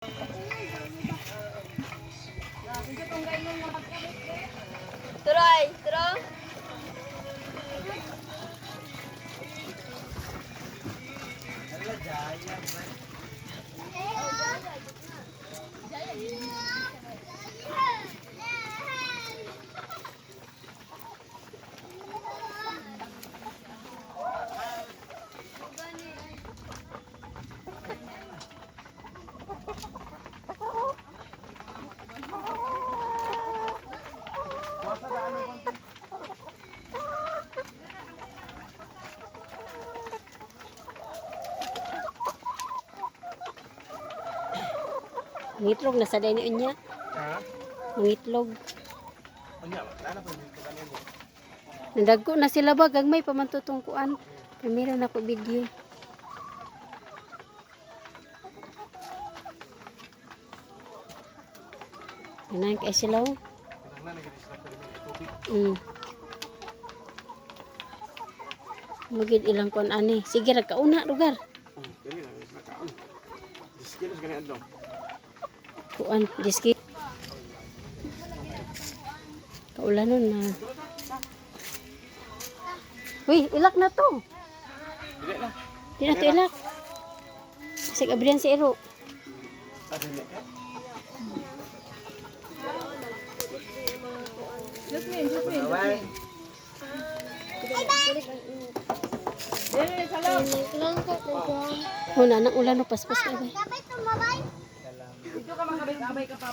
Turoy, turo. Ngitlog na sa dini niya. Ha? Ngitlog. Unya, wala pa dito kanino. Nandagko na sila ba gagmay pa man tutungkuan. Primero na ko video. Nan kay sila. Nang nagis na tubig. Mugid ilang kon ani. Sige ra kauna lugar. Dili na gis na kaon. Diskilos gani adlaw. Kuan diski. Kaulanon na. Uy, ilak na to. Dili na. Di na to ilak. Kasi kabrihan si Ero. Dili. Bye. Huna nang ulan no paspas ka ba. Dito ka makabay-abay ka pa.